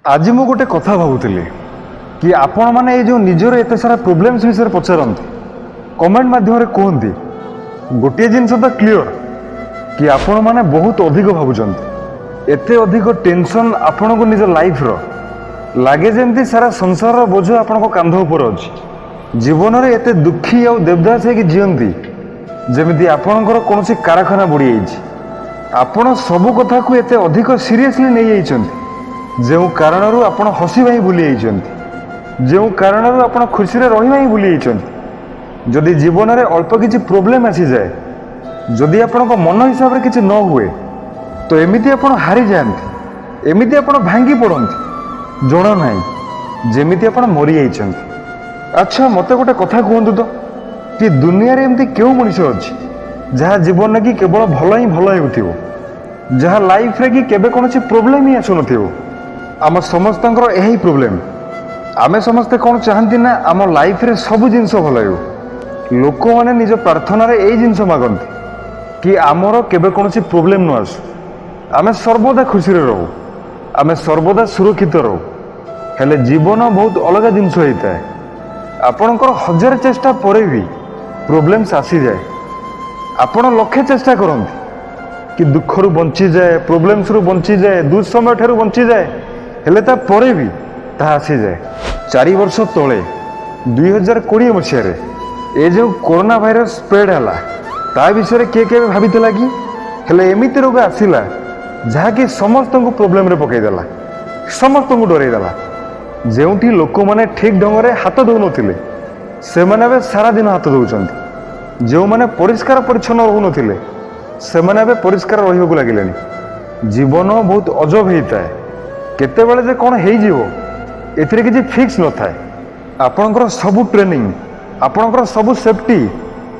आज मु गोटे कथा भावुली कि आपण मैंने जो निजर एत सारा प्रोब्लेम्स विषय पचारती कमेंट मध्यम कहते गोटे जिनस तो क्लीयर कि आपण मैंने बहुत अधिक भावुंट एत अधिक टेंशन आपण को निज लाइफ रो लगे जमी सारा संसार बोझ आपण कांध उपर अच्छी जीवन में एत दुखी आ देवदास है जीवंती जमी आपणकर कौन कारखाना बुड़ी आपण सबू कथा को एत अधिक सीरियसली नहीं जो कारण आपण हसी भाई भूली जो कारण आप खुशी रही भूली जदि जीवन में अल्प किसी प्रोब्लेम आसी जाए जदि आपण मन हिसाब से किसी न हुए तो एमती आप हारी जाती एमती आप भांगी पड़ती जना ना जमीती आप मरी जाइए। अच्छा मत गोटे कथा कहतु तो कि दुनिया रे एमती क्यों मनुष्य अच्छी जहाँ जीवन में कि केवल भल ही भल हो जहाँ लाइफ रे कि केबे कौन प्रोब्लेम ही आसुन आम समस्त यही प्रोब्लेम आमे समस्ते कौन चाहती ना आम लाइफ रे सब जिनस भल हो लोक मैंने निज प्रार्थना यही जिनस मागती कि आमर केबे कौन प्रोब्लेम न आसु आमे सर्वदा खुशी रहू आमे सर्वदा सुरक्षित रहू हेले जीवन बहुत अलग जिनस होता है आपणकर हजार चेष्टा पर भी प्रोब्लेम्स आसी जाए आपण लक्षे चेष्टा करती कि दुख रु बंची जाए प्रोब्लेम्स रु बंची जाए दुस्समय ठारू बंची जाए हेले ता परे भी ता आसी जाए। 4 वर्ष तले 2020 मसीह ये जो कोरोना भाइरस स्प्रेड है ता विषय किए के भाभी कि हेले एमती रोग आसला जहाँकि समस्त को प्रोब्लेम रे पकईदेला समस्त को डरईदेला जो लोक मैंने ठीक ढंग से हाथ दौ नथिले से माने सारा दिन हाथ दौरान जो मैंने परिष्कार परिच्छन्न रहू नथिले से माने परिष्कार रहिबा को लागिलेनी। जीवन बहुत अजब होता है केतेबेले जे कौन हो एथिरे किसी फिक्स न थाए आपणकर सबू ट्रेनिंग आपणकर सबू सेफ्टी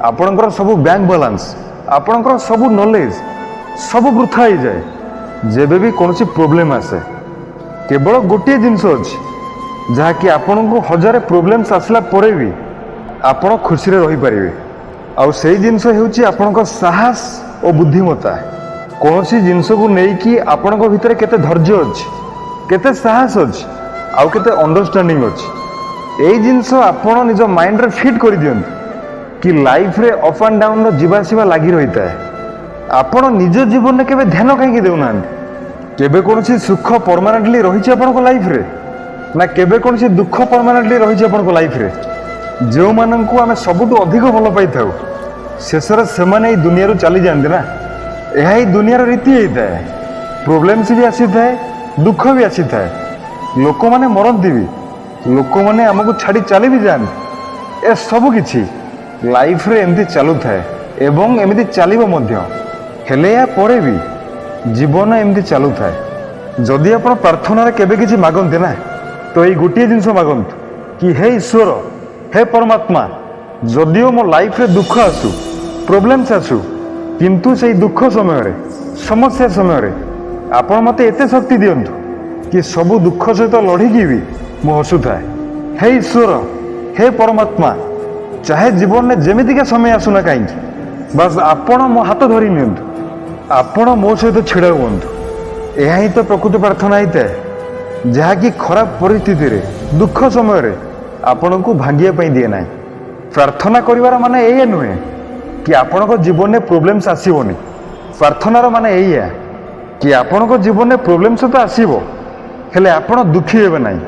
आपणकर सबू बैंक बैलेंस आपणकर सबू नॉलेज सब वृथा हो जाए जेबे भी कौन प्रोब्लेम आसे केवल गोटे जिनस अच्छी जहाँकि आपण को हजार प्रोब्लेम्स आसला परे भी आपण खुशी रही पारे आउ से जिनस होउची आपणकर साहस और बुद्धिमत्ता कौन सी जिनस को लेकिन आपण भितर केते धैर्य अच्छी केते साहस अच्छी आउ केते अंडरस्टैंडिंग अच्छी यही जिनस आपण निज माइंड रे फिट कर दियंतु कि लाइफ रे अप एंड डाउन रो जीवा आसीबा लागी रहिता है आपण निज जीवन में केबे ध्यान कहीं देउना केबे कौन सुख परमानेंटली रही आपण लाइफ रे ना केबे कौन दुख परमानेंटली रही आपण लाइफ रे जो माननकु आमे सबुठु अधिक भल पाई थाउ शेषर से माने ई दुनिया रो चली जांदे ना यह ही दुनिया रीति होता है प्रोब्लेम्स भी आसी थाए दुख भी आसी थाए लोक माने मरती भी लोक माने आमको छाड़ी चली भी जाते ए सब किछि लाइफ रे एमती चालू थाए एवं एमती चलिबो मध्य हेले या परे भी जीवन एमती चालू थाए जदि आपण प्रार्थना रे केबे किछि मागंते ना तो ये गोटे जिनस मागंतु कि हे ईश्वर हे परमात्मा जदिओ मो लाइफ रे दुख आसु प्रोब्लेम्स आसु किंतु से दुख समय रे समस्या समय रे आपण मते एते शक्ति दियंतु कि सबु दुख सहित लड़िकी भी मु हसु थाए हे ईश्वर हे परमात्मा चाहे जीवन में जेमितिका समय आसुना कहीं बस आपण मो हाथ धरी नियंतु आपण मो सहित छिड़ा हुअंतु यह ही तो प्रकृत प्रार्थना होता है जहाँकि खराब परिस्थिति रे दुख समय रे आपण को भांगिया पई दिए ना प्रार्थना करिवार माने एया नुहे कि आपण जीवन में प्रोब्लेम्स आसीबोनी प्रार्थनार माने एया कि आपण जीवन में प्रोब्लेम्स तो आसीबो हेले आपण दुखी हेबे नाही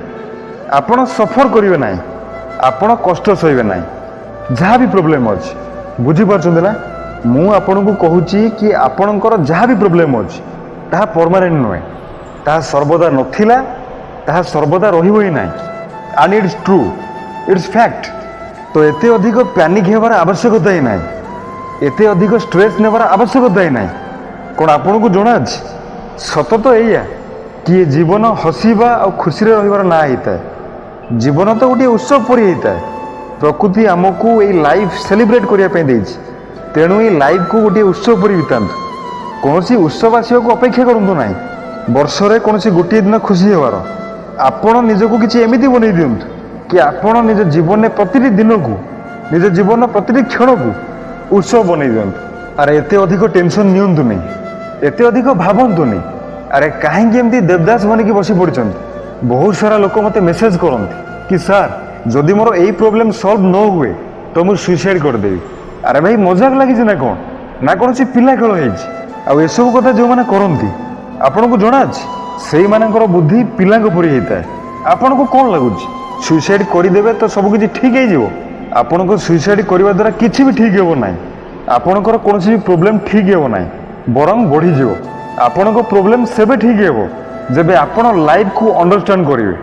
आपण सफर करिवे नाही आपण कष्ट सहिबे नाही जहाँ भी प्रोब्लेम अछि बुझी पारछन ना मु आपण को कहूची कि आपणकर जहाँ भी प्रोब्लेम अछि ताहा परमानेंट नुहे ताहा सर्वदा नथिला ताहा सर्वदा रहिबो ही नाही and it's true it's fact तो एते अधिक पैनिक हेबार आवश्यकता ही नाही एते अधिक स्ट्रेस नेबार आवश्यकता ही नाही कौन आपन को जଣା अछि सत तो एया कि जीवन हसीबा और खुशी रहिबार ना होता है जीवन तो गोटे उत्सव परि होता है प्रकृति आमको ये लाइफ सेलिब्रेट करिया पे देछि तेणु ये लाइफ को गोटे उत्सव परि बितांतु कौन सी उत्सव आसिया को अपेक्षा करंतु नाही वर्ष रे कौन सी गोटे दिन खुशी हेबार आपण निजको किछि एमिति बनै दियंतु कि आपण निज जीवन में प्रतिटी दिन को निज जीवन प्रतिटी क्षण को उत्सव बनै दियंतु अरे एते अधिक टेंशन नियंतु नहीं एते अधिक भाबंतु नहीं अरे कहीं एमती देवदास बनिकी बसी पड़ते बहुत सारा लोक मते मेसेज करते कि सर जदि मोर यही प्रोब्लेम सॉल्व न हुए तो मुझे सुइसाइड करदेवी। अरे भाई मजाक लगी ना कौन ना कौन सी पिला खेल होसबू कथा जो मैंने करती आपन को जना से बुद्धि पिला परी होता है। आपन को कौन लगुच सुइसाइड करदे तो सबकि ठीक हो आपन को सुइसाइड करने द्वारा किसी भी ठीक हो ना आपणकर कौन भी प्रोब्लेम ठीक हो ना बरং बढ़ीज आपण को प्रोब्लेम सेबे ठीक हो जब आपण लाइफ को अंडरस्टैंड करेंगे।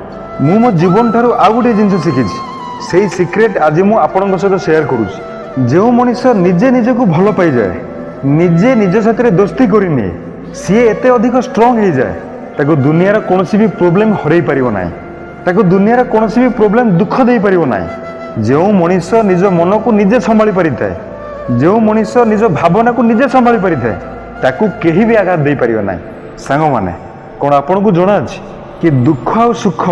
मु मो जीवन ठारू आउ गोटे जिन शिखी से सिक्रेट आज मुझे आपण सहित सेयार करुच्ची। जो मनीष निजे निजक भल पाई जाए निजे निज साथ दोस्ती करनी सी एते अधिक स्ट्रांग हो जाए ताको दुनियार कौन भी प्रोब्लेम हरई पार ना ताको दुनियार कौन भी प्रोब्लेम दुख दे पार ना। जो मनीष निज मन को निजे संभाली पारि थाए जो मनीष निज भावना को निजे संभाली पारि थाए ताकू केही भी आघात दे पारियो ना। सांग माने कौन आपन को जना अछि कि दुख और सुख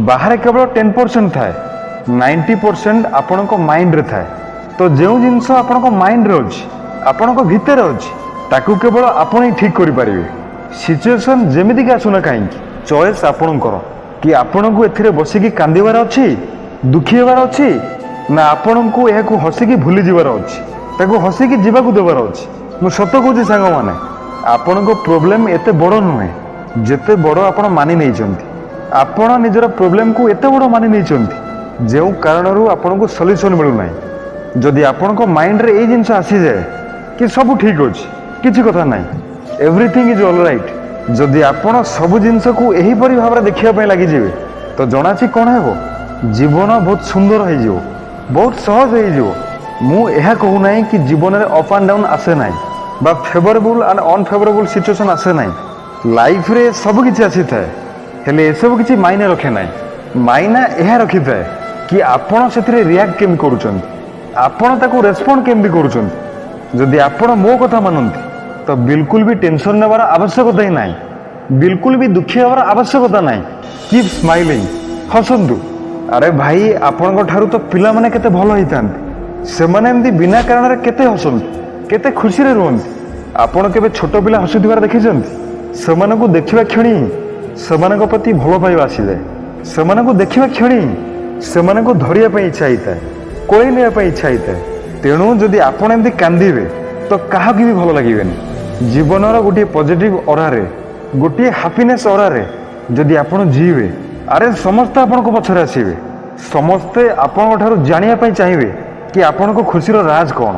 बाहर केवल 10% थाए 90% आपण को माइंड रे थाए। तो जो जिनस आपण को माइंड रे अछि आपण को भीतर अछि ताकू केवल आपण ही ठीक करि परिबे। सिचुएशन जेमिति का सुना कहीं चॉइस आपण कर कि आपण को एथिरे बसिकी कांदिबार अछि दुखी हेबार अछि ना आपण को यह को हसिकी भूली जीवार अछि ताकू हसिकी जीवाकू देबार अछि। मु सत कहूँ सांग मैंने आपण को प्रोब्लेम एते बड़ नुहे जिते बड़ आपण मानि नहीं चंती आपण निजर प्रोब्लेम को एते बड़ मानि नहीं चंती जो कारण आपण को सॉल्यूशन मिलु नाही। जदि आपण को माइंड रे ए जिंस आसी जाए कि सब ठीक अछि किछि कथा नाही एवरीथिंग इज ऑल राइट जदि आपण सब जिंस को एही परि भाव रे देखिया पय लागि जेबे तो जणाची कोन हेबो जीवन बहुत सुंदर हो जिवो बहुत सहज हो जिवो। मु एहा कहू नाही कि जीवन रे अप एंड डाउन आसे नाही बा फेवरेबल एंड अनफेवरेबल सिचुएशन आसे नाही लाइफ रे सब किछि आसी थाए हेले ए सब किछि मायने रखे नाही। मायना एहा रखि थाए कि आपण सेथिरे रिएक्ट केम करूचंती आपण ताको रेस्पोंड केम भी करूचंती। जदि आपण मो कथा मानंती तो बिल्कुल भी टेंशन नेबार आवश्यकता ही नाही बिल्कुल भी दुखी होबार आवश्यकता नाही। कीप स्माइलिंग हसंतु। अरे भाई आपण ठारू तो पिला माने केते भलो हितांती से माने एमदी बिना कारण रे केते हसंती केते खुशी रे रुहंती। आपण केबे छोट पिला हसुथिबार देखिसंती सेमाने को देखिबा क्षणी सेमाने को प्रति भलो पाइबा आसी जाए सेमाने को देखिबा क्षणी सेमाने को धरिया पई इच्छा हिताए कोई नेया पई इच्छा हिताए। तेणु जदि आपण एमदी कांदीबे तो काहा की भी भलो लागिबेनी। जीवनर गोटे पॉजिटिव ऑरा रे गोटे हैप्पीनेस ऑरा रे जदि आपण जीवे अरे समस्ते आपण को पछरे आसीबे समस्ते आपण ठारू जानिया पई चाहिबे कि आपण को खुशीर राज कौन।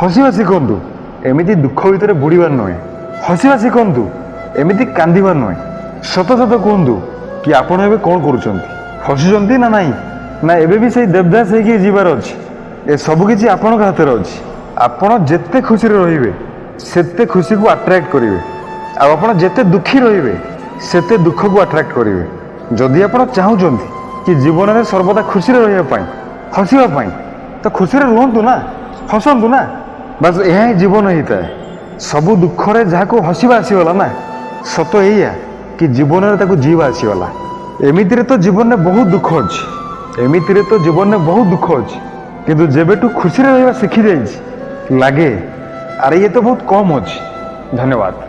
हसिबा शिखंतु एमिति दुख भितर बुड़ीबार नुहे हसिबा शिखंतु एमिति कांदिबार नुहे। सत सत कहतु कि आपण एबे कौन करूचंती हसुचंती ना नाही ना एबे भी सही देवदास होइकी जीवार अछि ए सब किछि आपण हाथ रे अछि। आपण जेते खुशी रहिबे सेते खुशी को अट्रैक्ट करिवे आ आपण जेते दुखी रहिबे सेते दुख को अट्रैक्ट करिवे। जदि आपण चाहुचंती कि जीवन में सर्वदा खुशी रहिबा पई हसिबा पई तो खुशी रुहतु ना हसंतु ना बस यह ही जीवन होता है। सबु दुख रे जहाँ को हसिबा आसीगला ना सत एया कि जीवन में ताको जीवा आसीगला। एमितिरे तो जीवन में बहुत दुख अछि एमितिरे तो जीवन में बहुत दुख अछि किंतु जेबेटू खुशी रे रहिबा सिखी जाइछि लागे अरे ये तो बहुत कम अछि। धन्यवाद।